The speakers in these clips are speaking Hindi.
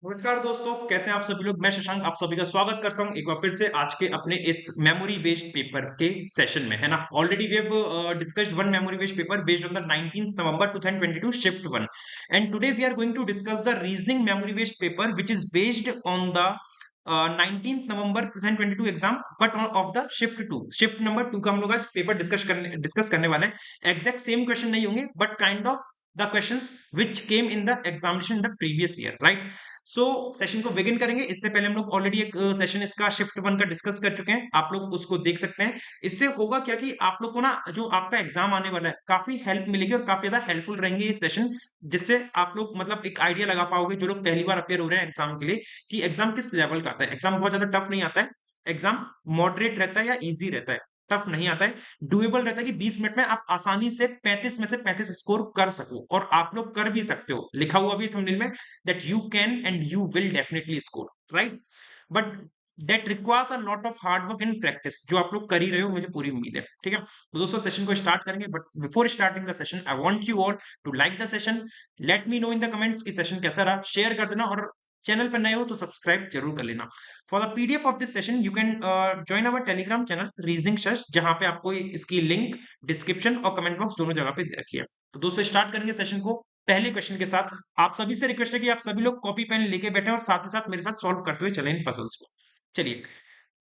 नमस्कार दोस्तों, कैसे हैं आप सभी लोग। मैं शशांक आप सभी का स्वागत करता हूं एक बार फिर से आज के अपने इस मेमोरी बेस्ड पेपर के सेशन में, है ना। Already we have discussed one memory based paper based on the 19th November 2022 shift 1 and today we are going to discuss the reasoning memory based paper which is based on the 19th November 2022 exam but of the shift number 2 का हम लोग आज पेपर डिस्कस करने वाले हैं। एग्जैक्ट सेम क्वेश्चन नहीं होंगे but kind of the questions which came in the examination in the previous year, right. So session को बिगिन करेंगे। इससे पहले हम लोग ऑलरेडी एक सेशन इसका शिफ्ट 1 का डिस्कस कर चुके हैं, आप लोग उसको देख सकते हैं। इससे होगा क्या कि आप लोग को ना जो आपका एग्जाम आने वाला है काफी हेल्प मिलेगी और काफी ज्यादा हेल्पफुल रहेंगे ये सेशन, जिससे आप लोग मतलब एक आइडिया लगा पाओगे जो लोग पहली बार अपेयर हो रहे हैं एग्जाम के लिए कि एग्जाम किस लेवल का आता है। एग्जाम बहुत ज्यादा टफ नहीं आता है, एग्जाम मॉडरेट रहता है या इजी रहता है, टफ नहीं आता है, डुएबल रहता है कि 20 मिनट में आप आसानी से 35 में से 35 स्कोर कर सको। और आप लोग कर भी सकते हो, लिखा हुआ भी थंबनेल में that you can and you will definitely score, right? But that requires a lot of hard work and practice, जो आप लोग कर ही रहे हो, मुझे पूरी उम्मीद है। ठीक है, तो दोस्तों सेशन को स्टार्ट करेंगे, but before starting the session I want you all to like the session. Let me know in the comments कि सेशन कैसा रहा, शेयर कर देना और चैनल पर नए हो तो सब्सक्राइब जरूर कर लेना। For the PDF of this session you can join our Telegram channel reasoning शश, जहां पे आपको इसकी लिंक डिस्क्रिप्शन और कमेंट बॉक्स दोनों जगह पे दे रखी है। तो दोस्तों स्टार्ट करेंगे सेशन को पहले क्वेश्चन के साथ। आप सभी से रिक्वेस्ट है कि आप सभी लोग कॉपी पेन लेके बैठे और साथ ही साथ मेरे साथ सॉल्व करते हुए चलें इन पजल्स को। चलिए,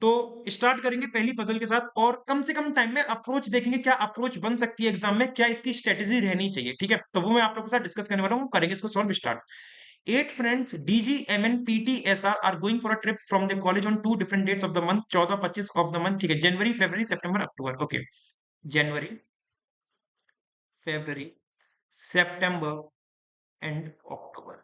तो स्टार्ट करेंगे पहली पजल के साथ और कम से कम टाइम में अप्रोच देखेंगे, क्या अप्रोच बन सकती है एग्जाम में, क्या इसकी स्ट्रेटेजी रहनी चाहिए। ठीक है, तो वो मैं आप लोगों के साथ डिस्कस करने वाला हूँ, करेंगे इसको solve. Start. 8 friends DG MN PT SR are going for a trip from their college on 2 different dates of the month 14-25 of the month। ठीक है, जनवरी फरवरी सितंबर अक्टूबर। Okay, January February September and October.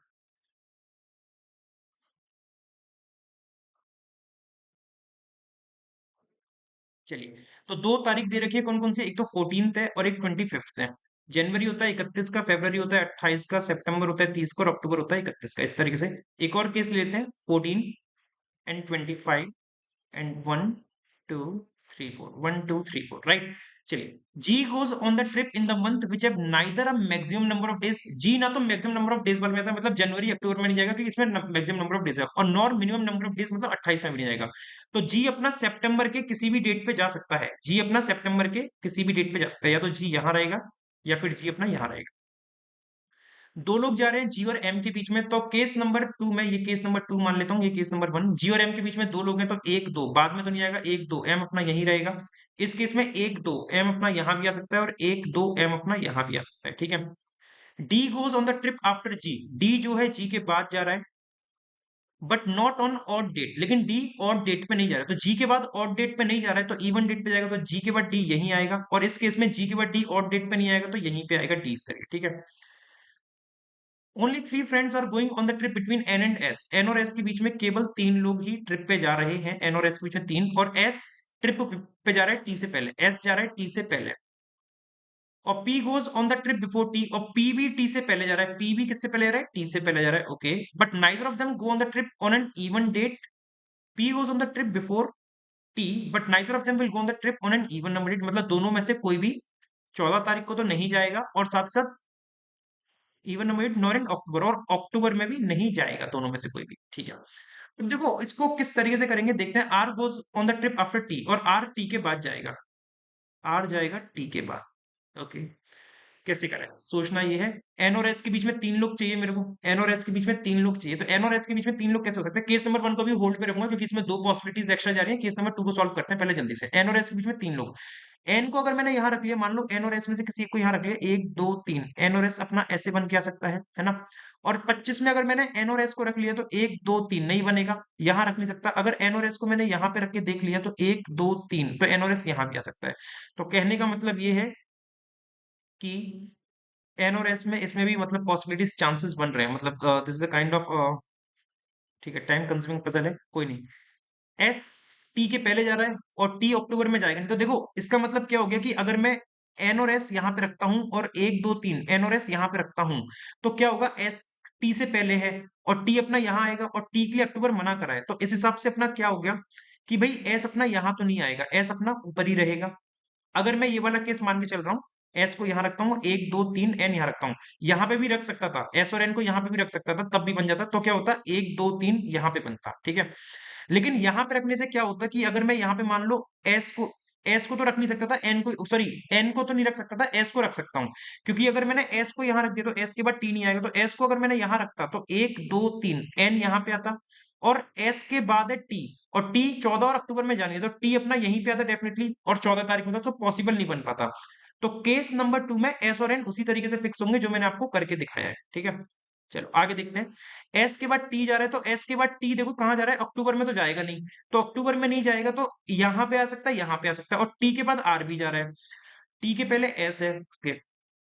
चलिए, तो 2 तारीख दे रखी है कौन कौन सी, एक तो 14th है और एक 25th है। जनवरी होता है 31 का, फरवरी होता है 28 का, सितंबर होता है 30 का और अक्टूबर होता है 31 का। इस तरीके से एक और केस लेते हैं, 14 एंड 25 एंड 1 2 3 4, 1 2 3 4, राइट। चलिए, G goes on the trip in the month which have neither a maximum number of days. G ना तो मैक्सिमम नंबर ऑफ डेज वाले में आता है, मतलब जनवरी अक्टूबर में नहीं जाएगा क्योंकि इसमें मैक्सिमम नंबर ऑफ डेज है, और nor minimum number of days मतलब 28 में भी नहीं जाएगा। तो जी अपना सितंबर के किसी भी डेट पे जा सकता है, जी अपना सितंबर के किसी भी डेट पे जा सकता है, या तो जी यहां रहेगा या फिर जी अपना यहां रहेगा। दो लोग जा रहे हैं जी और एम के बीच में, तो केस नंबर 2 में, ये केस नंबर 2 मान लेता हूँ, ये केस नंबर 1, जी और एम के बीच में दो लोग हैं तो 1 2 बाद में तो नहीं आएगा, 1 2 एम अपना यहीं रहेगा। इस केस में 1 2 एम अपना यहां भी आ सकता है और 1 2 एम अपना यहां भी आ सकता है। ठीक है, D goes on the trip after G, D जो है जी के बाद जा रहा है but not on odd date, लेकिन डी ऑड डेट पे नहीं जा रहा है, तो जी के बाद ऑड डेट पे नहीं जा रहा है तो इवन डेट पे जाएगा, तो जी के बाद डी यहीं आएगा, और इस केस में जी के बाद डी ऑड डेट पे नहीं आएगा तो यहीं पे आएगा डी, इस तरीके। ठीक है, only 3 friends are going on the trip between N and S, N और एस के बीच में केवल 3 लोग ही ट्रिप पे जा रहे हैं, एन और एस के बीच में 3, और एस ट्रिप पे जा रहा है टी से पहले, एस जा रहा है टी से पहले, और P goes on the trip before T, और पी भी टी से पहले जा रहा है, पी भी किससे पहले जा रहा है, टी से पहले जा रहा है। Okay, but neither of them go on the trip on an even date, P goes on the trip before T but neither of them will go on the trip on an even number date, मतलब दोनों में से कोई भी 14 तारीख को तो नहीं जाएगा, और साथ साथ even number date nor in October, और अक्टूबर में भी नहीं जाएगा, दोनों में से कोई भी। ठीक है, तो देखो इसको किस तरीके से करेंगे, देखते हैं। R goes on the trip after T, और आर टी के बाद जाएगा, आर जाएगा टी के बाद। ओके, कैसे करें, सोचना ये है। एन और एस के बीच में 3 लोग चाहिए मेरे को, एन और एस के बीच में 3 लोग चाहिए, तो एन और एस के बीच में 3 लोग कैसे हो सकते हैं। केस नंबर 1 को भी होल्ड पे रखूंगा क्योंकि इसमें 2 पॉसिबिलिटीज एक्स्ट्रा जा रही है। केस नंबर 2 को सॉल्व करते हैं पहले जल्दी से। एन और एस के बीच में 3 लोग, एन को अगर मैंने यहां रख लिया, मान लो एन और एस में से किसी एक को यहां रख लिया, 1 2 3, एन और एस अपना ऐसे बन के आ सकता है ना। और 25 में अगर मैंने एन और एस को रख लिया तो 1 2 3 नहीं बनेगा, यहां रख नहीं सकता। अगर एन और एस को मैंने यहां पे रख के देख लिया तो 1 2 3, तो एन और एस यहां भी आ सकता है। तो कहने का मतलब ये है कि एन और एस में इसमें भी मतलब पॉसिबिलिटीज चांसेस बन रहे हैं, मतलब this is a kind of, ठीक है, टाइम कंज्यूमिंग पजल है, कोई नहीं। एस टी के पहले जा रहा है और टी अक्टूबर में जाएगा नहीं, तो देखो इसका मतलब क्या हो गया कि अगर मैं एन और एस यहाँ पे रखता हूं और 1 2 3 एन और एस यहाँ पे रखता हूं, तो क्या होगा, एस टी से पहले है और टी अपना यहाँ आएगा, और टी के लिए अक्टूबर मना करा है, तो इस हिसाब से अपना क्या हो गया कि भाई एस अपना यहाँ तो नहीं आएगा, एस अपना ऊपर ही रहेगा। अगर मैं ये वाला केस मान के चल रहा हूँ एस को यहाँ रखता हूँ, 1 2 3 एन यहाँ रखता हूँ। यहाँ पे भी रख सकता था, एस और एन को यहाँ पे भी रख सकता था, तब भी बन जाता। तो क्या होता, 1 2 3 यहाँ पे बनता, ठीक है। लेकिन यहाँ पे रखने से क्या होता कि अगर मैं यहाँ पे मान लो एस को तो रख नहीं सकता था, एन को सॉरी एन को तो नहीं रख सकता था, एस को रख सकता हूँ। क्योंकि अगर मैंने एस को यहाँ रख दिया तो एस के बाद टी नहीं आएगा, तो एस को अगर मैंने यहाँ रखता तो 1 2 3 एन यहाँ पे आता, और एस के बाद है टी, और टी 14 और अक्टूबर में जानी है, तो टी अपना यहीं पे आता डेफिनेटली, और 14 तारीख में था, तो पॉसिबल नहीं बन पाता। तो केस नंबर 2 में एस और एन उसी तरीके से फिक्स होंगे जो मैंने आपको करके दिखाया है, ठीक है। चलो आगे देखते हैं। एस के बाद टी जा रहा है, तो एस के बाद टी देखो कहां जा रहा है, अक्टूबर में तो जाएगा नहीं, तो अक्टूबर में नहीं जाएगा तो यहां पे आ सकता है, यहां पे आ सकता है, और टी के बाद आर भी जा रहा है, टी के पहले एस है, ओके,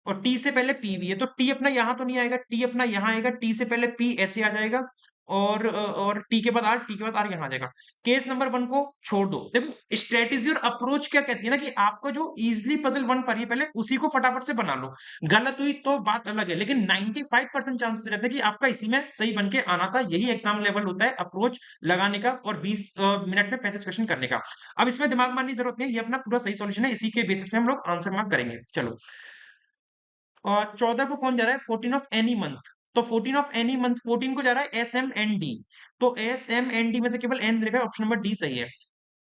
और टी से पहले पी भी है, तो टी अपना यहां तो नहीं आएगा, टी अपना यहां आएगा, टी से पहले पी ऐसे आ जाएगा, और टी के बाद आर, टी के बाद आर यहां आ जाएगा। केस नंबर 1 को छोड़ दो। देखो स्ट्रेटेजी और अप्रोच क्या कहती है ना, कि आपको जो इजीली पजल बन पा रही है पहले उसी को फटाफट से बना लो, गलत हुई तो बात अलग है, लेकिन 95% चांसेस रहते हैं कि आपका इसी में सही बन के आना था। यही एग्जाम लेवल होता है अप्रोच लगाने का, और 20 मिनट में 35 क्वेश्चन करने का। अब इसमें दिमाग मारने की जरूरत नहीं है, ये अपना पूरा सही सॉल्यूशन है, इसी के बेसिस पे हम लोग आंसर मार्क करेंगे। चलो, और 14 को कौन जा रहा है, 14 ऑफ एनी मंथ, तो 14 ऑफ एनी मंथ 14 को जा रहा है एस एम एन डी, तो एस एम एन डी में से केवल एन दिखेगा, ऑप्शन नंबर डी सही है।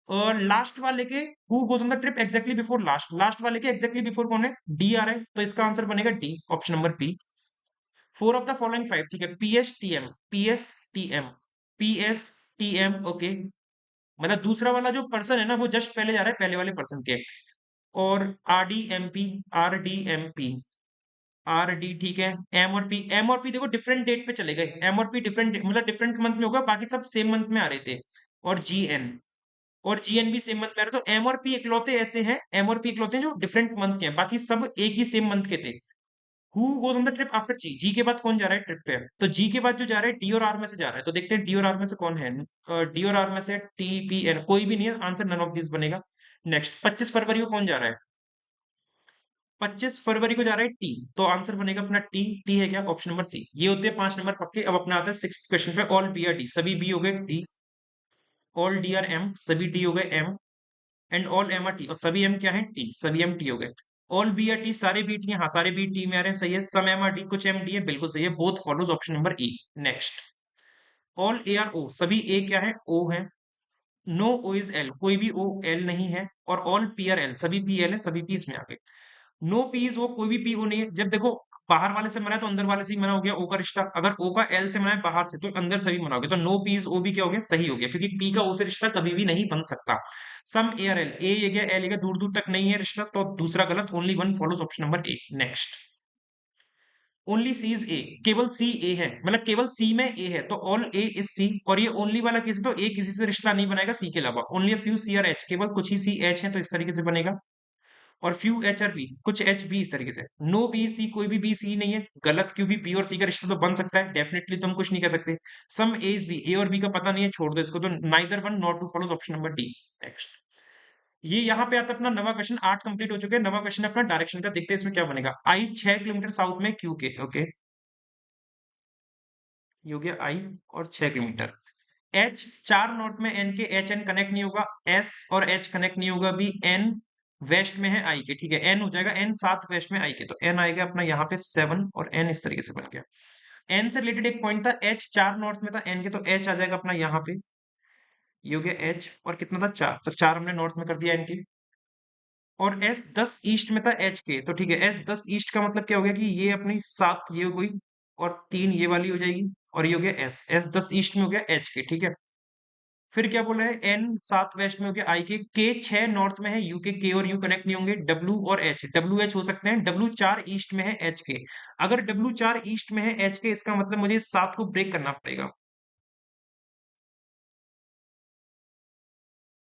और लास्ट वाले के who goes on the trip exactly before last, last वाले के एग्जैक्टली बिफोर कौन है, डी आ रहा है, तो इसका आंसर बनेगा D, option number B. 4 of the following 5, ठीक है, P S T M, P S T M, P S T M, okay, मतलब दूसरा वाला जो पर्सन है ना वो जस्ट पहले जा रहा है पहले वाले पर्सन के। और R D M P, R D M P, R D, ठीक है। एम और पी, एम और पी देखो डिफरेंट डेट पे चले गए, एम और पी डिफरेंट मतलब डिफरेंट मंथ में होगा, बाकी सब सेम मंथ में आ रहे थे। और जी एन, और जी एन भी सेम मंथ में आ रहे, तो एम और पी इकलौते ऐसे हैं, एम और पी इकलौते हैं जो डिफरेंट मंथ के हैं, बाकी सब एक ही सेम मंथ के थे। Who goes on the trip after G, G के बाद कौन जा रहा है ट्रिप पे, तो जी के बाद जो जा रहा है डी और आर में से जा रहा है, तो देखते हैं डी और आर में से कौन है। डी और आर में से टी पी एन कोई भी नहीं है, आंसर नन ऑफ दिस बनेगा। नेक्स्ट 25 फरवरी को कौन जा रहा है, 25 फरवरी को जा रहा है टी, तो आंसर बनेगा अपना टी, टी है क्या, ऑप्शन नंबर सी। ये होते हैं 5 नंबर पक्के। अब अपना आता है 6th क्वेश्चन पे, ऑल बी आर डी, सभी बी हो गए D, all D are M, सभी डी हो गए M, and all M are T, और सभी एम क्या है टी, सभी एम टी हो गए। ऑल बी आर टी, सारे बी टी, हाँ सारे बी टी में आ रहे हैं, सही है। सम एम आर डी, कुछ एम डी है, बिल्कुल सही है, both follows, option number E. Next, all A are O, सभी ए क्या है ओ है, नो ओ इज एल, कोई भी ओ एल नहीं है, और ऑल पी आर एल, सभी पी एल है, सभी पी इसमें आ गए। नो पी इज ओ, कोई भी पी ओ नहीं है। जब देखो बाहर वाले से मना है तो अंदर वाले से ही मना हो गया ओ का रिश्ता, अगर ओ का एल से मना है बाहर से तो अंदर से भी मना हो गया, तो नो पी इज ओ भी क्या हो गया, सही हो गया, क्योंकि पी का ओ से रिश्ता कभी भी नहीं बन सकता। सम ए आर एल, ए ये गया एल ये गया, दूर दूर तक नहीं है रिश्ता, तो दूसरा गलत, only one follows, option number A. Next, only C is A, केवल सी ए है, मतलब केवल सी में ए है, तो ऑल ए इज सी, और ये ओनली वाला केस है, तो ए किसी से रिश्ता नहीं बनाएगा सी के अलावा। Only few C are H, केवल कुछ ही सी एच है, तो इस तरीके से बनेगा। और फ्यू एच आर बी, कुछ एच बी, इस तरीके से। नो बी सी, कोई भी बी सी नहीं है, गलत, क्योंकि बी और सी का रिश्ता तो बन सकता है डेफिनेटली, तो हम कुछ नहीं कह सकते। सम ए इज बी, ए और बी का पता नहीं है, छोड़ दो इसको, तो neither one not two follows, option number D. Next, ये यहाँ पे आता है अपना नवा क्वेश्चन, 8 कंप्लीट हो चुके हैं। नवा क्वेश्चन अपना डायरेक्शन का, देखते हैं इसमें क्या बनेगा। आई 6 किलोमीटर साउथ में क्यू के, ओके, ये हो गया आई, और 6 किलोमीटर। एच 4 नॉर्थ में एन के, एच एन कनेक्ट नहीं होगा, एस और एच कनेक्ट नहीं होगा भी, एन वेस्ट में है आई के, ठीक है, एन हो जाएगा, एन 7 वेस्ट में आई के, तो एन आएगा अपना यहाँ पे 7, और एन इस तरीके से बन गया। एन से रिलेटेड एक पॉइंट था, एच 4 नॉर्थ में था एन के, तो एच आ जाएगा अपना यहाँ पे, ये हो गया एच, और कितना था 4, तो 4 हमने नॉर्थ में कर दिया एन के। और एस 10 ईस्ट में था एच के, तो ठीक है, एस 10 ईस्ट का मतलब क्या हो गया कि ये अपनी 7 ये हो गई, और 3 ये वाली हो जाएगी, और ये हो गया एस, एस 10 ईस्ट में हो गया एच के, ठीक है। फिर क्या बोला है, एन 7 वेस्ट में हो गया आई के 6 नॉर्थ में है यू के और यू कनेक्ट नहीं होंगे, डब्ल्यू और एच, डब्ल्यू एच हो सकते हैं, डब्ल्यू 4 ईस्ट में है एच के, अगर डब्ल्यू 4 ईस्ट में है एच के, इसका मतलब मुझे इस 7 को ब्रेक करना पड़ेगा।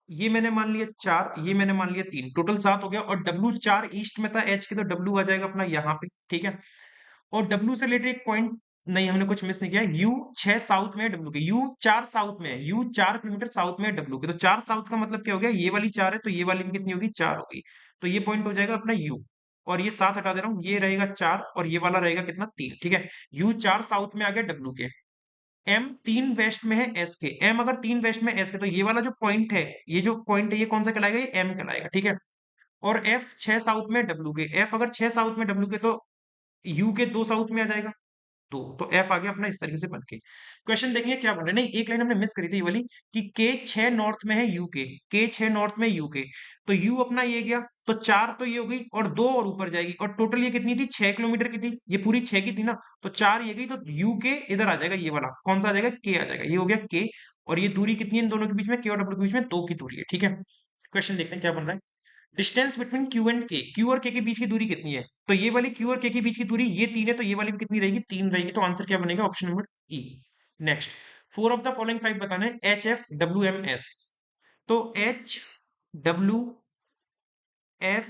ये मैंने मान लिया 4, ये मैंने मान लिया 3, टोटल 7 हो गया, और डब्ल्यू 4 ईस्ट में था एच के, तो डब्ल्यू आ जाएगा अपना यहाँ पे, ठीक है। और डब्ल्यू से रिलेटेड एक पॉइंट, नहीं हमने कुछ मिस नहीं किया, यू 6 साउथ में है डब्ल्यू के, यू 4 साउथ में है, यू 4 किलोमीटर साउथ में है डब्ल्यू के, तो 4 साउथ का मतलब क्या हो गया, ये वाली 4 है, तो ये वाली भी कितनी होगी, 4 होगी, तो ये पॉइंट हो जाएगा अपना यू। और ये 7 हटा दे रहा हूँ, ये रहेगा 4, और ये वाला रहेगा कितना 3, ठीक है। यू 4 साउथ में आ गया डब्ल्यू के, एम 3 वेस्ट में है एस के, एम अगर 3 वेस्ट में एस के, तो ये वाला जो पॉइंट है, ये जो पॉइंट है ये कौन सा कहलाएगा, ये एम कहलाएगा, ठीक है। और एफ 6 साउथ में डब्ल्यू के, एफ अगर 6 साउथ में डब्ल्यू के तो यू के 2 साउथ में आ जाएगा, तो एफ आ गया अपना इस तरीके से बन के। क्वेश्चन देखेंगे क्या बन रहा है, नहीं एक लाइन हमने मिस करी थी ये वाली, कि के 6 नॉर्थ में है यूके, के 6 नॉर्थ में यूके, तो यू अपना ये गया, तो 4 तो ये हो गई और 2 और ऊपर जाएगी, और टोटल ये कितनी थी, 6 किलोमीटर की थी, ये पूरी 6 की थी ना, तो 4 ये गई, तो यू के इधर आ जाएगा, ये वाला कौन सा आ जाएगा, के आ जाएगा, ये हो गया के, और ये दूरी कितनी है इन दोनों के बीच में, के और डब्ल्यू के बीच में 2 की दूरी है, ठीक है। क्वेश्चन देखते हैं क्या बन रहा है। डिस्टेंस बिटवीन क्यू एंड के, क्यू और के बीच की दूरी कितनी है, तो ये वाली क्यू और के बीच की दूरी ये 3 है, तो ये वाली भी कितनी रहेगी, 3 रहेगी, तो आंसर क्या बनेगा, option number E. Next, 4 of the following 5 बताना है, H F W M S, तो H W F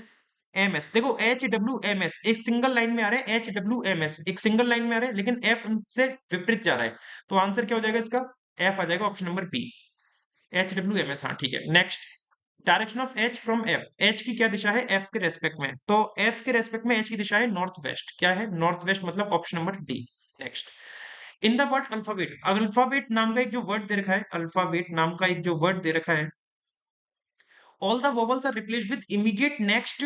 M S, देखो एच डब्ल्यू एम एस एक सिंगल लाइन में आ रहा है, एच डब्ल्यू एम एस एक सिंगल लाइन में आ रहा है, लेकिन एफ उनसे विपरीत जा रहा है, तो आंसर क्या हो जाएगा इसका, एफ आ जाएगा, option number B, H W M S, हाँ ठीक है। Next, direction of H from F, H की क्या दिशा है एफ के रेस्पेक्ट में, तो एफ के रेस्पेक्ट में एच की दिशा है नॉर्थ वेस्ट, क्या है नॉर्थ वेस्ट, मतलब option number D. Next, in the word alphabet, alphabet नाम का एक जो वर्ड दे रखा है, अल्फाबेट नाम का एक जो वर्ड दे रखा है, all the vowels are replaced with immediate next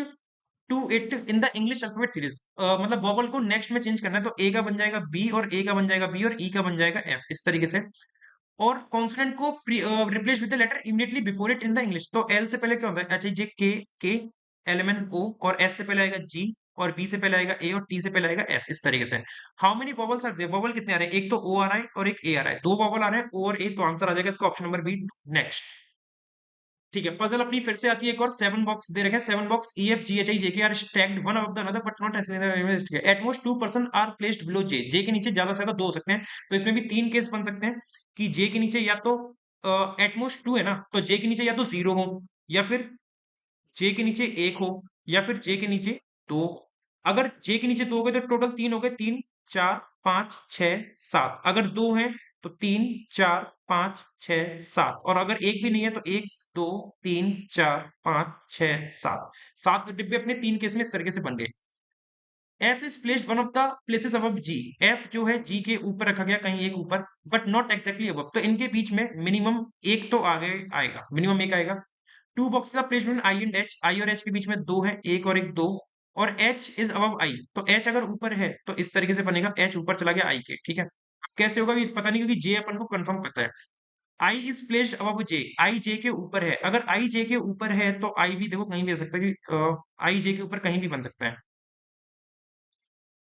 to it in the English alphabet series, मतलब वोवल को नेक्स्ट में चेंज करना है, तो ए का बन जाएगा बी, और ए का बन जाएगा बी, और ई का बन जाएगा एफ, इस तरीके से। और कॉन्सोनेंट को replace with the letter immediately before it in the English, तो एल से पहले क्या होता है, एच आई जे के, के एल एम एन ओ, और एस से पहले आएगा जी, और बी से पहले आएगा ए, और टी से पहले आएगा एस, इस तरीके से। How many vowels are there, vowel कितने आ रहे हैं, एक तो ओ आ रहा है और एक ए आ रहा है, दो वोवल आ रहे हैं ओ और ए, तो आंसर आ जाएगा इसका ऑप्शन नंबर बी। नेक्स्ट, ठीक है, पजल अपनी फिर से आती है एक और, 7 बॉक्स दे रखे हैं, 7 box E F G H I J K are stacked one above the another but not at most 2 person are placed below J, J के नीचे ज्यादा से ज्यादा 2 हो सकते हैं, तो इसमें भी 3 केस बन सकते हैं, कि जे के नीचे या तो एटमोस्ट 2 है ना, तो जे के नीचे या तो 0 हो, या फिर जे के नीचे 1 हो, या फिर जे के नीचे 2। अगर जे के नीचे 2 हो गए तो टोटल 3 हो गए, 3 4 5 6 7, अगर 2 हैं तो 3 4 5 6 7, और अगर एक भी नहीं है तो 1 2 3 4 5 6 7, 7 डिब्बे अपने 3 केस में इस तरीके से बन गए। F is placed one of the places above G, F जो है जी के ऊपर रखा गया, कहीं एक ऊपर, बट नॉट एक्जैक्टली अबव, तो इनके बीच में मिनिमम एक तो आगे आएगा, मिनिमम एक आएगा। 2 boxes are placed between I and H, I और एच के बीच में 2 है, एक और एक 2, और एच इज अबव आई, तो एच अगर ऊपर है तो इस तरीके से बनेगा, एच ऊपर चला गया आई के, ठीक है। कैसे होगा ये पता नहीं, क्योंकि जे अपन को कंफर्म पता है। I is placed above J, I J के ऊपर है, अगर आई जे के ऊपर है तो आई भी देखो कहीं भी हो सकता है, कि आई जे के ऊपर कहीं भी बन सकता है।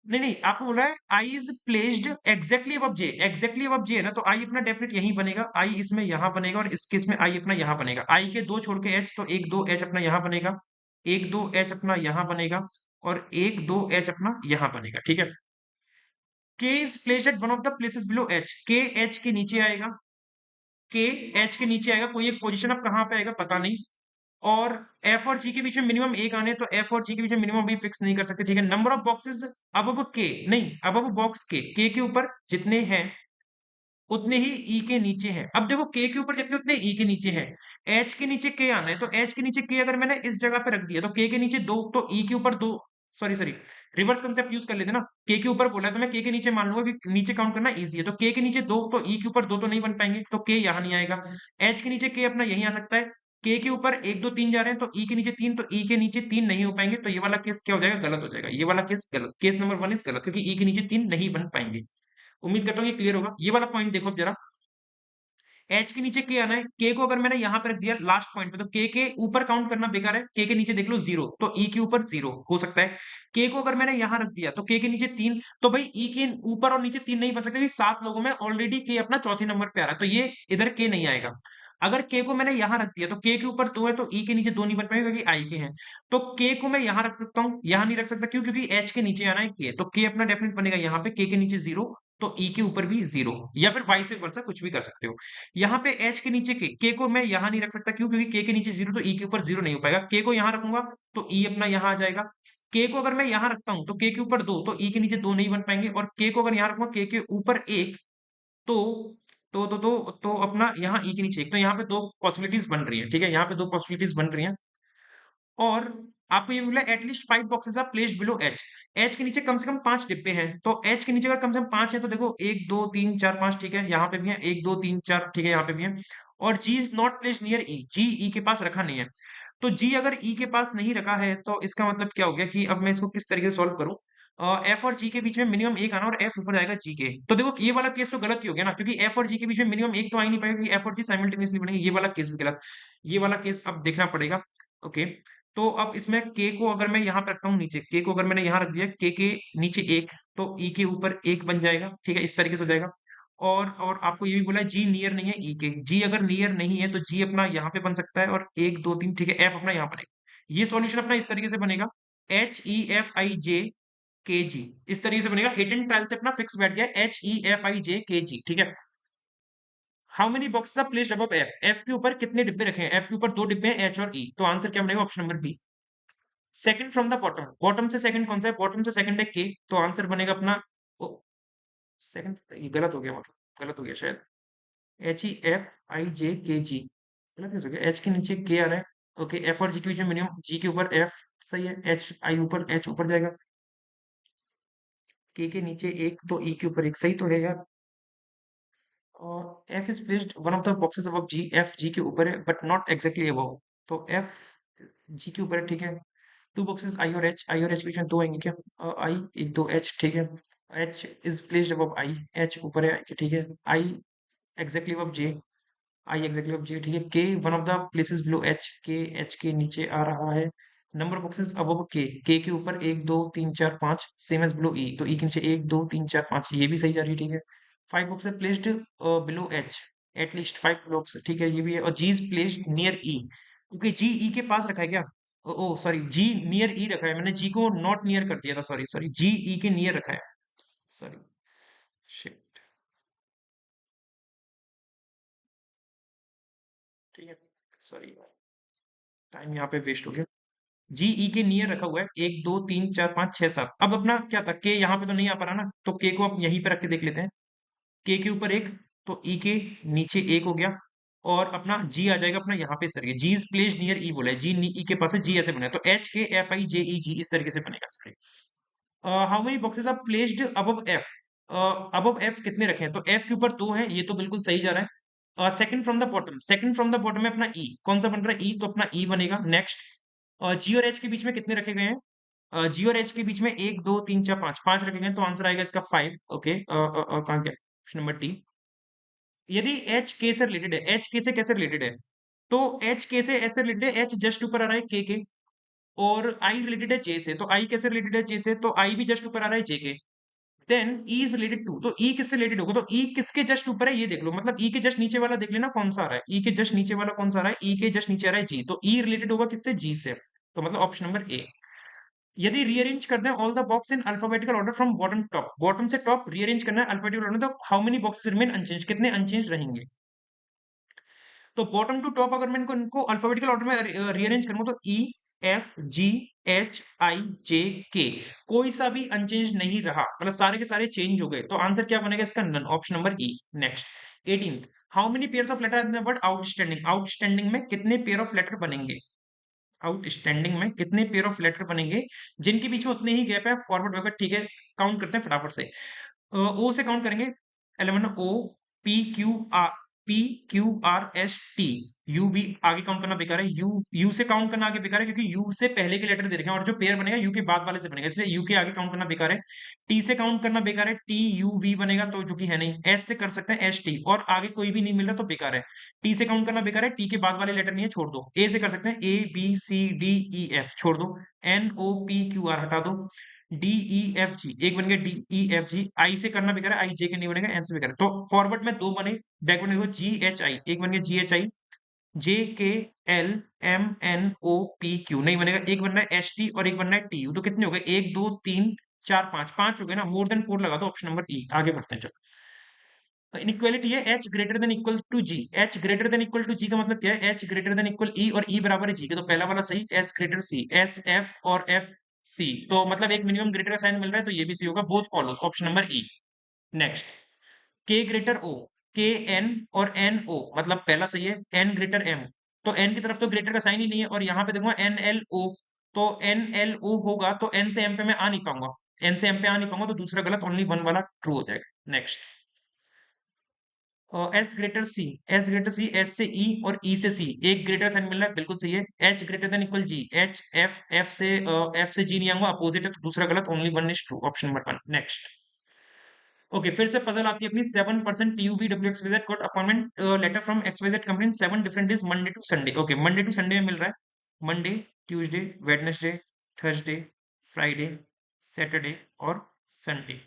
नहीं नहीं, आपको बोला है I is placed exactly above J, exactly above J है ना, तो आई अपना डेफिनेट यहीं बनेगा, आई इसमें यहां बनेगा, और इस केस में आई अपना यहां बनेगा, आई के 2 छोड़ के एच, तो 1 2 एच अपना यहां बनेगा, 1 2 एच अपना यहां बनेगा, और 1 2 एच अपना यहां बनेगा, ठीक है। के is placed at one of the places below H, K H के नीचे आएगा, के एच के नीचे आएगा, कोई एक पोजीशन अब कहां पे आएगा पता नहीं, और एफ और जी के बीच में मिनिमम एक आने, तो एफ और जी के बीच में मिनिमम भी फिक्स नहीं कर सकते, ठीक है। नंबर ऑफ बॉक्सेस अब के, नहीं अब बॉक्स के ऊपर जितने हैं उतने ही ई के नीचे हैं, अब देखो के ऊपर जितने उतने ई के नीचे हैं, एच के नीचे के आना है, तो एच के नीचे के अगर मैंने इस जगह पे रख दिया, तो के नीचे 2, तो ई के ऊपर 2, sorry sorry, reverse concept use कर लेते ना, के ऊपर बोला है तो मैं के नीचे मान लूंगा कि नीचे काउंट करना इजी है, तो के नीचे 2, तो ई के ऊपर 2 तो नहीं बन पाएंगे, तो के यहाँ नहीं आएगा। एच के नीचे के अपना यहीं आ सकता है, के ऊपर 1 2 3 जा रहे हैं, तो ई के नीचे 3, तो ई के नीचे 3 नहीं हो पाएंगे, तो ये वाला केस क्या हो जाएगा, गलत हो जाएगा, ये वाला केस गलत, केस नंबर 1 इज गलत, क्योंकि ई के नीचे 3 नहीं बन पाएंगे। उम्मीद करता हूँ ये क्लियर होगा, ये वाला पॉइंट देखो जरा, एच के नीचे के आना है, के को अगर मैंने यहां पर रख दिया लास्ट पॉइंट पे, तो के ऊपर काउंट करना बेकार है, के नीचे देख लो 0, तो ई के ऊपर 0 हो सकता है। के को अगर मैंने यहां रख दिया तो के नीचे 3, तो भाई ई के ऊपर और नीचे 3 नहीं बन सकते, क्योंकि 7 लोगों में ऑलरेडी के अपना चौथे नंबर पे आ रहा है, तो ये इधर के नहीं आएगा। अगर के को मैंने यहां रख दिया तो के ऊपर 2 है, तो ई के नीचे 2 नहीं बन पाएगा, क्योंकि आई के हैं, तो के को मैं यहां रख सकता हूं, यहां नहीं रख सकता, क्यों, क्योंकि एच के नीचे आना है के, तो के अपना डेफिनेट बनेगा यहाँ पे, के नीचे 0, तो ई के ऊपर भी 0, या फिर वाइस वर्सा कुछ भी कर सकते हो। यहाँ पे एच के नीचे के को मैं यहाँ नहीं रख सकता, क्यों, क्योंकि के नीचे 0, तो ई के ऊपर 0 नहीं हो पाएगा, के को यहाँ रखूंगा तो ई अपना यहाँ आ जाएगा। के को अगर मैं यहाँ रखता हूं तो के ऊपर 2, तो ई के नीचे 2 नहीं बन पाएंगे, और के को अगर यहाँ रखूंगा के ऊपर 1, तो तो अपना यहाँ ई के नीचे 1, तो यहाँ पे 2 पॉसिबिलिटीज बन रही है, ठीक है, यहाँ पे 2 पॉसिबिलिटीज बन रही हैं। और आपको ये बोला at least 5 boxes are placed below H, H के नीचे कम से कम 5 डिब्बे हैं, तो एच के नीचे अगर कम से कम 5 है, तो देखो 1 2 3 4 5, ठीक है, यहाँ पे भी है 1 2 3 4, ठीक है, यहाँ पे भी है, और जी इज नॉट प्लेस्ड नियर ई, जी ई के पास रखा नहीं है, तो जी अगर ई के पास नहीं रखा है तो इसका मतलब क्या हो गया कि अब मैं इसको किस तरीके से सॉल्व करूं। एफ और जी के बीच में मिनिमम एक आना और एफ ऊपर जाएगा जी के। तो देखो ये वाला केस तो गलत ही हो गया ना, क्योंकि एफ और जी के बीच में मिनिमम एक तो आ ही नहीं पाएगा, क्योंकि एफ और जी साइमल्टेनियसली बनेंगे। ये वाला केस भी गलत, ये वाला केस अब देखना पड़ेगा। ओके, तो अब इसमें के को अगर मैं यहाँ पे रखता हूँ नीचे, के को अगर मैंने यहाँ रख दिया के नीचे एक, तो ई के ऊपर एक बन जाएगा। ठीक है, इस तरीके से हो जाएगा। और आपको ये भी बोला है जी नियर नहीं है ई के, जी अगर नियर नहीं है तो जी अपना यहाँ पे बन सकता है और एक दो तीन, ठीक है, एफ अपना यहाँ बनेगा। ये सॉल्यूशन अपना इस तरीके से बनेगा, H E F I J के जी, इस तरीके से बनेगा। हिट एंड ट्रायल से अपना फिक्स बैठ गया, H E F I J के जी। ठीक है, how many boxes are placed above F, F के ऊपर कितने डिब्बे रखे हैं, एफ के ऊपर दो डिब्बे हैं, एच और ई। तो आंसर क्या बनेगा, option number B. Second from the bottom, bottom से सेकंड कौन सा है, बॉटम से सेकंड है के, तो आंसर बनेगा अपना सेकंड। ये गलत हो गया, मतलब गलत हो गया शायद, H E F I J के जी, गलत कैसे हो गया, एच के नीचे के आ रहा है। ओके, एफ और जी के बीच में मिनिमम, जी के ऊपर एफ, सही है, एच आई ऊपर, एच ऊपर जाएगा, के नीचे एक तो ई के ऊपर एक, सही तो है यार। और F is placed one of the boxes above G, F G के ऊपर है बट नॉट एग्जैक्टली अबव, तो एफ जी के ऊपर है। ठीक है, टू बॉक्सेस आई और एच, आई और एच के बीच में दो आएंगे क्या, आई एक दो एच, ठीक है, H is placed above I, H ऊपर है आई के, ठीक है, I exactly above J, I exactly of G, ठीक है, K one of the places below H, K H के नीचे आ रहा है। नंबर बॉक्सेस अबव के ऊपर एक दो तीन चार पांच, सेम एज बिलो ई, तो ई के नीचे एक दो तीन चार पांच, ये भी सही जा रही है। ठीक है, five boxes placed below H, at least five blocks, ठीक है, ये भी है। और जी इज प्लेस्ड नियर ई, क्योंकि जी ई के पास रखा है क्या, ओ सॉरी, जी नियर ई रखा है, मैंने जी को नॉट नियर कर दिया था, सॉरी सॉरी, जी ई के नियर रखा है, सॉरी, शिट। ठीक है, सॉरी, टाइम यहाँ पे वेस्ट हो गया। जीई के नियर रखा हुआ है, एक दो तीन चार पाँच छह सात। अब अपना क्या था, के यहाँ पे तो नहीं आ पा रहा ना, तो के को अब यहीं पे रख के देख लेते हैं। के ऊपर एक, तो ई के नीचे एक हो गया, और अपना जी आ जाएगा अपना यहाँ पे इस तरीके, जी इज प्लेस्ड नियर ई बोला है, जी ई के पास है, जी ऐसे बना है, तो एच के एफ आई जे ई जी इस तरीके से बनेगा। How many boxes are placed above F, above F कितने रखे हैं, तो एफ के ऊपर दो हैं, ये तो बिल्कुल सही जा रहा है। Second from the bottom, second from the bottom में अपना ई कौन सा बन रहा है, ई, तो अपना ई बनेगा। नेक्स्ट, जी और एच के बीच में कितने रखे गए हैं, जी और एच के बीच में एक दो तीन चार पांच, पांच रखे गए हैं, तो आंसर आएगा इसका फाइव। ओके, कहाँ गया, ऑप्शन नंबर डी। यदि एच के से रिलेटेड है, एच के से कैसे रिलेटेड है, तो एच के से ऐसे रिलेटेड है, एच जस्ट ऊपर आ रहा है के, और आई रिलेटेड है जे से, तो आई कैसे रिलेटेड है जे से, तो आई भी जस्ट ऊपर आ रहा है जे के। Then E is related to, तो ई किससे रिलेटेड होगा, तो ई किसके जस्ट ऊपर है ये देख लो, मतलब ई के जस्ट नीचे वाला देख लेना कौन सा आ रहा है, ई के जस्ट नीचे वाला कौन सा आ रहा है, ई के जस्ट नीचे आ रहा है जी, तो ई रिलेटेड होगा किससे, जी से, तो मतलब ऑप्शन नंबर ए। यदि रीअरेंज कर दें all the box in alphabetical order from bottom top, bottom से टॉप रीअरेंज करना है अल्फाबेटिकल ऑर्डर में, तो how many boxes remain unchange, कितने अनचेंज रहेंगे। तो बॉटम टू टॉप अगर मैं इनको अल्फाबेटिकल ऑर्डर में रीअरेंज करूँ, तो ई F G H I J के, कोई सा भी अनचेंज नहीं रहा, मतलब सारे के सारे चेंज हो गए, तो आंसर क्या बनेगा इसका, none, option number E. Next, 18th, how many pairs of letter in the word outstanding, outstanding में कितने पेयर ऑफ लेटर बनेंगे, आउटस्टैंडिंग में कितने पेयर ऑफ लेटर बनेंगे जिनके बीच में उतने ही गैप है, फॉरवर्ड बैकवर्ड, ठीक है, काउंट करते हैं फटाफट से। ओ से काउंट करेंगे, 11 O, P Q R, P Q R S T, U भी आगे काउंट करना बेकार है, यू, यू से काउंट करना आगे बेकार है, क्योंकि यू से पहले के लेटर दे रखे हैं, और जो पेयर बनेगा यू के बाद वाले से बनेगा, इसलिए यू के आगे काउंट करना बेकार है। टी से काउंट करना बेकार है, टी यू वी बनेगा, तो जो कि है नहीं। एस से कर सकते हैं एस टी, और आगे कोई भी नहीं मिल रहा तो बेकार है। टी से काउंट करना बेकार है, टी के बाद वाले लेटर नहीं है, छोड़ दो। ए से कर सकते हैं, A B C D E F, छोड़ दो। N O P Q R हटा दो। डी ई एफ जी, एक बन गया डी ई एफ जी। आई से करना बेकार है, आई जे के नहीं बनेगा, एन से बेकार है, तो फॉरवर्ड में दो बने, बैकवर्ड में देखो जी एच आई, एक बन गया जी H I, J K L M N O P Q नहीं बनेगा, एक बन रहा है एस टी और एक बन रहा है टी यू, तो कितने हो गए, एक दो तीन चार पांच, पांच हो गए ना, मोर देन फोर लगा दो, ऑप्शन नंबर ई। आगे बढ़ते हैं, चलो। इनइक्वालिटी है H greater than equal to G, H greater than equal to G का मतलब क्या है, H greater than equal E, और ई बराबर है जी के, तो पहला वाला सही, S greater C, S F और एफ सी, तो मतलब एक मिनिमम ग्रेटर का साइन मिल रहा है, तो ये भी सी होगा, both follows, option number E. Next, के ग्रेटर ओ, के एन और एन ओ, मतलब पहला सही है, एन ग्रेटर एम, तो एन की तरफ तो ग्रेटर का साइन ही नहीं है, और यहाँ पे देखूंगा एन एल ओ, तो एन एल ओ होगा, तो एन से एम पे मैं आ नहीं पाऊंगा, एन से एम पे आ नहीं पाऊंगा, तो दूसरा गलत, ओनली वन वाला ट्रू हो जाएगा। Next, S greater C S से ई और ई से सी एक ग्रेटर साइन मिल रहा है, बिल्कुल सही है। H greater than equal G, H F F से जी नहीं आऊंगा, अपोजिट है तो दूसरा गलत, only one is true, option number 1 next. Okay, फिर से पजल आती है अपनी। 7% T U V W X Y Z got appointment letter from X Y Z company 7 different days Monday to Sunday. Okay, Monday to Sunday में मिल रहा है, Monday, Tuesday, Wednesday, Thursday, Friday, Saturday और संडे।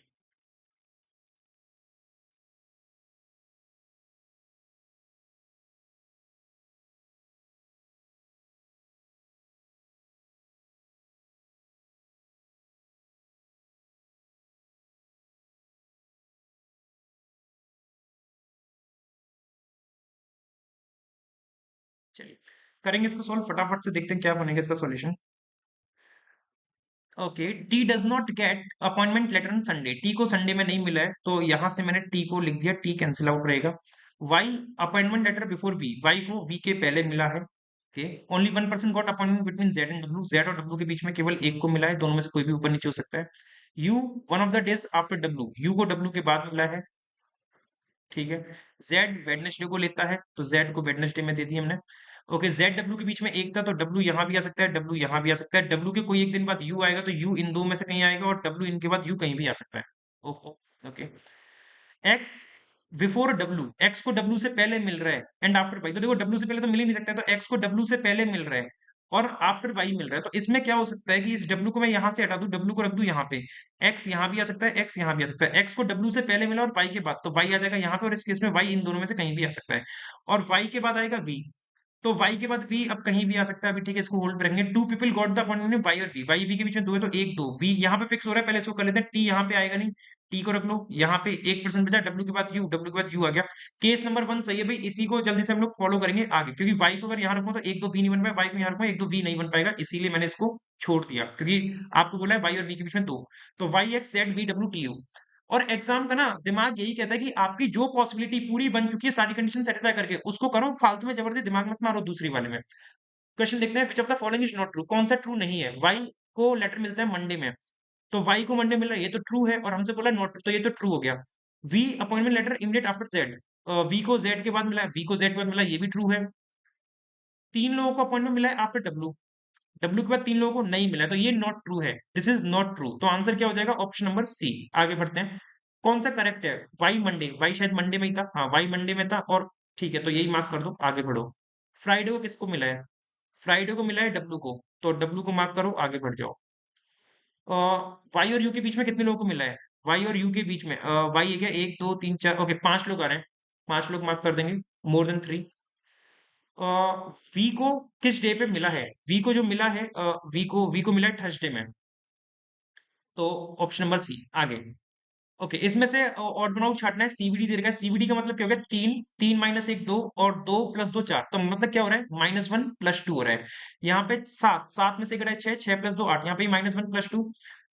चलिए करेंगे इसको सॉल्व फटाफट से, देखते हैं क्या बनेगा इसका solution. Okay, T does not get appointment later on Sunday, T को संडे में नहीं मिला है तो यहां से मैंने टी को लिख दिया, टी कैंसिल आउट रहेगा। Y appointment letter before V, Y को वी के पहले मिला है। Okay, only 1% got appointment between Z and W, Z और डब्ल्यू के बीच में केवल एक को मिला है, दोनों में से कोई भी ऊपर नीचे हो सकता है। You one of the days after W, you को डब्ल्यू के बाद मिला है, ठीक है। जेड वेडनेसडे को लेता है तो जेड को वेडनेसडे में दे दी हमने। ओके, जेड डब्ल्यू के बीच में एक था तो डब्ल्यू यहां भी आ सकता है, डब्ल्यू यहां भी आ सकता है, डब्ल्यू के कोई एक दिन बाद यू आएगा तो यू इन दो में से कहीं आएगा और डब्ल्यू इनके बाद यू कहीं भी आ सकता है। ओहो, okay. X before W, x को डब्ल्यू से पहले मिल रहा है एंड आफ्टर वाई, तो देखो डब्ल्यू से पहले तो मिल ही नहीं सकता है, तो एक्स को डब्ल्यू से पहले मिल रहा है और आफ्टर वाई मिल रहा है, तो इसमें क्या हो सकता है कि इस डब्ल्यू को मैं यहां से हटा दूं, डब्ल्यू को रख दूं यहाँ पे, एक्स यहां भी आ सकता है, एक्स यहां भी आ सकता है, एक्स को डब्ल्यू से पहले मिला और वाई के बाद, तो वाई आ जाएगा यहाँ पे, और इस केस में वाई इन दोनों में से कहीं भी आ सकता है, और वाई के बाद आएगा वी, तो वाई के बाद वी अब कहीं भी आ सकता है, अभी ठीक है इसको होल्ड पे रखेंगे। Two people got the appointment Y और वी, वाई वी के बीच में दो है तो एक दो, वी यहाँ पे फिक्स हो रहा है, पहले इसको कर लेते हैं, टी यहाँ पे आएगा नहीं, टी को रख लो यहाँ पे, 1% बचा, डब्ल्यू के बाद यू, डब्ल्यू के बाद यू आ गया। केस नंबर 1 सही है भाई, इसी को जल्दी से हम लोग फॉलो करेंगे आगे, क्योंकि वाई को अगर यहाँ रखो तो एक दो वी नहीं बन पाएगा, वाई को यहाँ रखो एक दो वी नहीं बन पाएगा, इसीलिए मैंने इसको छोड़ दिया, क्योंकि आपको बोला है वाई और वी के बीच में दो, तो Y X Z V W T U. और एग्जाम का ना दिमाग यही कहता है कि आपकी जो पॉसिबिलिटी पूरी बन चुकी है सारी कंडीशन सेटिस्फाई करके, उसको करो, फालतू में जबरदस्ती दिमाग मत मारो दूसरी वाले में। क्वेश्चन देखते हैं, which of the following is not true, कौन सा ट्रू नहीं है। वाई को लेटर मिलता है मंडे में, तो वाई को मंडे मिल रहा है, ये तो ट्रू है, और हमसे बोला नॉट ट्रू, तो ये तो ट्रू हो गया। V appointment letter immediate after Z, V को जेड के बाद मिला है, वी को जेड के बाद मिला है, ये भी ट्रू है। तीन लोगों को अपॉइंटमेंट मिला है आफ्टर डब्ल्यू, डब्ल्यू के बाद तीन लोगों को नहीं मिला है, तो ये नॉट ट्रू है, दिस इज नॉट ट्रू, तो आंसर क्या हो जाएगा, ऑप्शन नंबर सी। आगे बढ़ते हैं, कौन सा करेक्ट है, वाई मंडे, वाई शायद मंडे में ही था, हाँ वाई मंडे में था, और ठीक है तो यही मार्क कर दो, आगे बढ़ो। फ्राइडे को किसको मिला है, फ्राइडे को मिला है डब्ल्यू को, तो डब्ल्यू को मार्क करो, आगे बढ़ जाओ। वाई और यू के बीच में कितने लोगों को मिला है, वाई और यू के बीच में, वाई है क्या, एक दो तीन चार, ओके 5 लोग आ रहे हैं, 5 लोग मार्क कर देंगे, मोर देन 3। वी को किस डे पे मिला है, वी को जो मिला है, वी को मिला है थर्सडे में, तो ऑप्शन नंबर सी आगे। ओके, इसमें से ऑड बनाओ छाटना है, सीवीडी दे रखा है, सीवीडी का मतलब क्या हो गया, 3, 3 माइनस 1 2 और 2 प्लस 2 4, तो मतलब क्या हो रहा है, -1 + 2 हो रहा है। यहाँ पे 7, 7 में से कटा है 6, 6 + 2 8, यहाँ पे -1 + 2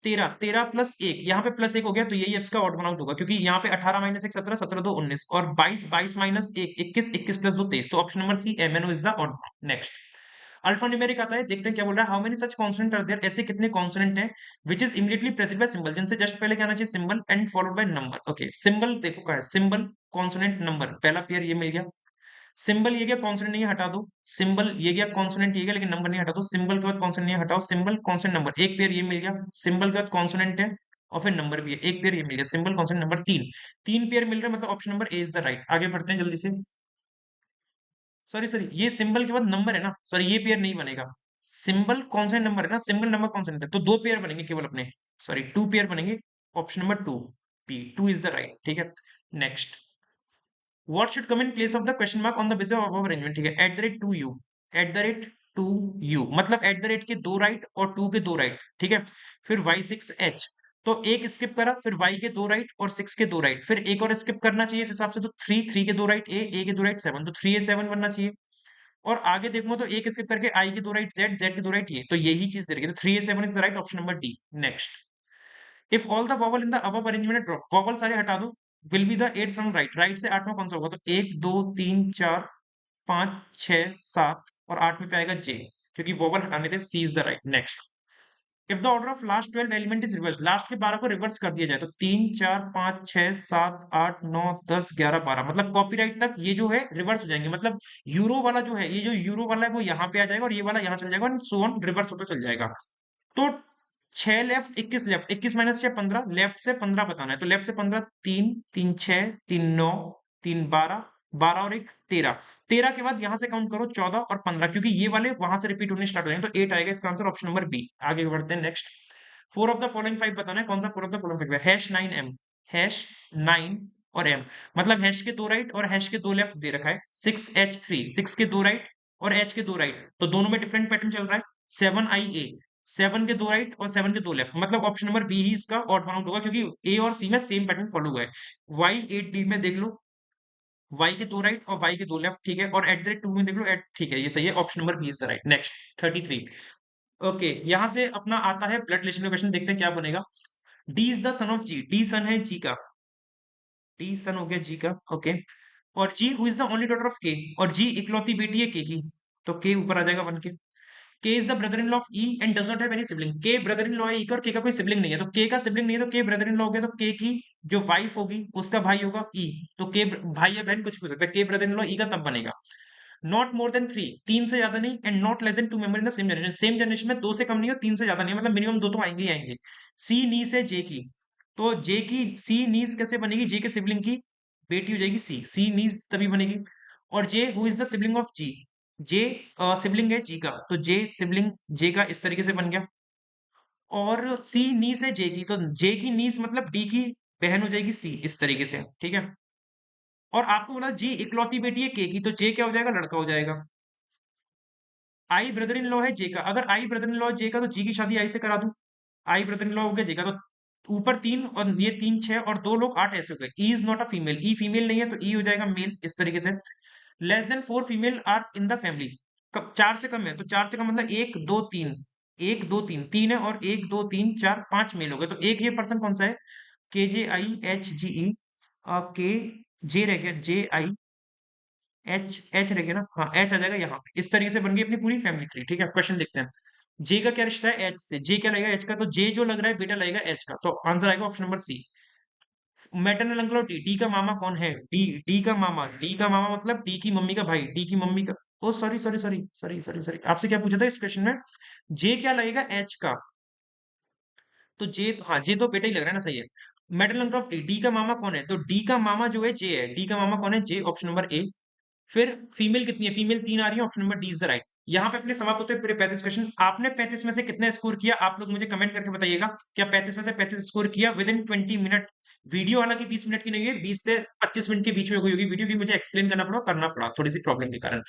13, 13 + 1, यहाँ पे +1 हो गया, तो यही इसका ऑड बनाउट होगा, क्योंकि यहाँ पे 18 - 1 17, 17 2 19 और 22, 22 - 1 21, 21 + 2 23, तो option number C M N O is the odd. Next, alphanumeric आता है, देखते हैं क्या बोल रहा है, how many such consonant are there, ऐसे कितने कॉन्सोनेंट हैं which is immediately preceded by symbol, जिनसे जस्ट पहले क्या आना चाहिए symbol and followed by number. Okay, symbol देखो क्या है, सिंबल कॉन्सोनेंट नंबर, पहला पेयर ये मिल गया, सिंबल ये गया कॉन्सोनेंट नहीं है, हटा दो, सिंबल ये गया कॉन्सोनेंट ये गया लेकिन नंबर नहीं, हटा दो, सिंबल के बाद कॉन्सोनेंट नहीं है, हटाओ, सिंबल कॉन्सोनेंट नंबर, एक पेयर ये मिल गया, सिंबल के बाद कॉन्सोनेंट है और फिर नंबर भी है, एक पेयर ये मिल गया, सिंबल कॉन्सोनेंट नंबर, तीन, तीन पेयर मिल रहा है, मतलब option number A is the right. आगे बढ़ते हैं जल्दी से, सॉरी सॉरी, ये सिंबल के बाद नंबर है ना, सॉरी ये पेयर नहीं बनेगा, सिंबल कॉन्सोनेंट नंबर है ना, सिंबल नंबर कॉन्सोनेंट है, तो दो पेयर बनेंगे केवल अपने, सॉरी टू पेयर बनेंगे, option number 2 P, 2 is the right, ठीक है। Next, what should come in place of the question mark on the basis of arrangement, ठीक है, at the rate two U, at the rate two U मतलब एट द रेट के दो राइट और टू के दो राइट, ठीक है, फिर y6h, तो एक स्किप करा, फिर y के दो राइट और 6 के दो राइट, फिर एक और स्किप करना चाहिए इस हिसाब से, तो 3, 3 के दो राइट ए के दो राइट 7, तो 3a7 बनना चाहिए, और आगे देखो तो एक स्किप करके आई के दो राइट जेड, जेड के दो राइट ये, तो यही चीज दे रही है, तो 3a7 is the right, option number D. Next, if all the vowel in the above arrangement drop, vowel सारे हटा दो, will be the eight from right, right से आठवां कौन सा होगा, तो 1 2 3 4 5 6 7 और 8 में पे आएगा जे, क्योंकि वोवल हटाने थे, C is the right. Next, if the order of last 12 element is reverse, last के 12 को रिवर्स कर दिया जाए तो 3 4 5 6 7 8 9 10 11 12, मतलब कॉपीराइट तक ये जो है रिवर्स हो जाएंगे। मतलब यूरो वाला जो है, ये जो यूरो वाला है वो यहाँ पे आ जाएगा और ये वाला यहाँ चल जाएगा और सो ऑन रिवर्स होता चल जाएगा। तो 6 लेफ्ट 21 लेफ्ट, 21 माइनस 6 15, लेफ्ट से 15 बताना है। तो लेफ्ट से 15 3 3 6 3 9 3 12, 12 और 1 13, 13 के बाद यहां से काउंट करो 14 और 15, क्योंकि ये वाले वहां से रिपीट होने स्टार्ट हो जाएंगे। तो 8 आएगा इसका आंसर, ऑप्शन नंबर बी। आगे बढ़ते हैं next. Four of the following five बताना है, कौन सा four of the following five है। हैश 9 एम, हैश 9 और एम, मतलब हैश के 2 राइट और हैश के 2 लेफ्ट दे रखा है। 6H3, 6 के 2 राइट और H के 2 राइट, तो दोनों में डिफरेंट पैटर्न चल रहा है। 7IA, 7 के 2 राइट और 7 के 2 लेफ्ट, मतलब ऑप्शन नंबर बी ही इसका ऑड वन आउट होगा, क्योंकि ए और सी में सेम पैटर्न फॉलो हुआ है। Y8D में देख लो, Y के 2 राइट और Y के 2 लेफ्ट, ठीक है। और एट द रेट 2 में देख लो, एट, ठीक है, ये सही है, option number B is the right. Next 33। Okay, यहां से अपना आता है ब्लड रिलेशन का क्वेश्चन, देखते हैं क्या बनेगा। D is the son of G, D son है जी का, डी सन हो गया जी का, ओके। और G who is the only daughter of K, और जी इकलौती बेटी है के की, तो के ऊपर आ जाएगा बन के। के is the brother in law of E and does not have any sibling, के ब्रदर इन लॉ है ई का और के का कोई सिबलिंग नहीं है, तो के का सिबलिंग नहीं है तो के ब्रदर इन लॉ हो गया, तो के की जो वाइफ होगी उसका भाई होगा ई, तो के भाई या बहन कुछ भी हो सकता है, के ब्रदर इन लॉ ई का तब बनेगा। नॉट मोर देन 3, 3 से ज्यादा नहीं, and not less than 2 member in the same generation, same generation में 2 से कम नहीं और 3 से ज्यादा नहीं, मतलब मिनिमम 2 तो आएंगे ही आएंगे। सी नीस है जे की, तो जे की सी नीस कैसे बनेगी, जे के सिबलिंग की बेटी हो जाएगी सी, सी नीस तभी बनेगी। और J who is the sibling of G, J sibling है जी का, तो जे सिबलिंग जे का इस तरीके से बन गया। और सी नीस है जे की, तो जे की नीस मतलब डी की बहन हो जाएगी सी, इस तरीके से, ठीक है। और आपको बोला जी इकलौती बेटी है के की, तो जे क्या हो जाएगा, लड़का हो जाएगा। आई ब्रदर इन लॉ है जे का, अगर आई ब्रदर इन लॉ जे का तो जी की शादी आई से करा दूं, आई ब्रदर इन लॉ हो गया जे का, तो ऊपर 3 और ये 3 6 और 2 लोग 8 ऐसे हो गए। E is not a female, E female नहीं है तो ई हो जाएगा मेल, इस तरीके से। Less than 4 female are in the family, कब 4 से कम है, तो 4 से कम मतलब 1 2 3, 1 2 3, 3 है और 1 2 3 4 5 मेल हो गए, तो एक ये पर्सन कौन सा है, KJIHGE, के जे रह गया, JI एच, एच रह गया ना, हाँ एच आ जाएगा यहाँ पे, इस तरीके से बन गई अपनी पूरी फैमिली ट्री, ठीक है। क्वेश्चन देखते हैं, जे का क्या रिश्ता है एच से, जे क्या लगेगा एच का, तो जे जो लग रहा है बेटा लगेगा एच का, तो आंसर आएगा option number C. Maternal uncle of D, D का मामा कौन है, डी, डी का मामा, डी का मामा मतलब डी की मम्मी का भाई, डी की मम्मी का, oh sorry sorry sorry sorry sorry sorry, आपसे क्या पूछा था इस क्वेश्चन में, जे क्या लगेगा एच का, तो जे, हाँ जे तो बेटा ही लग रहा है ना, सही है। Maternal uncle of D, D का मामा कौन है, तो डी का मामा जो है जे है, डी का मामा कौन है, जे, ऑप्शन नंबर ए। फिर फीमेल कितनी है, फीमेल 3 आ रही है, option number D is the right. यहाँ पे अपने समाप्त होते हैं पूरे 35 क्वेश्चन। आपने 35 में से कितना स्कोर किया, आप लोग मुझे कमेंट करके बताइएगा। क्या 35 में से 35 स्कोर किया विद इन 20 मिनट। वीडियो हालांकि 20 मिनट की नहीं है, 20 से 25 मिनट के बीच में कोई होगी वीडियो की, मुझे एक्सप्लेन करना पड़ा थोड़ी सी प्रॉब्लम के कारण।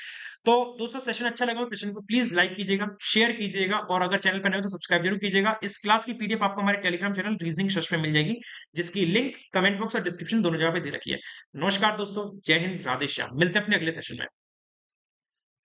तो दोस्तों सेशन अच्छा लगा, सेशन को प्लीज लाइक कीजिएगा, शेयर कीजिएगा, और अगर चैनल पर नए हो तो सब्सक्राइब जरूर कीजिएगा। इस क्लास की पीडीएफ आपको हमारे टेलीग्राम चैनल रीजनिंग सर्च में मिल जाएगी, जिसकी लिंक कमेंट बॉक्स और डिस्क्रिप्शन दोनों जगह पे दे रखी है। नमस्कार दोस्तों, जय हिंद, राधे श्याम, मिलते हैं अपने अगले सेशन में।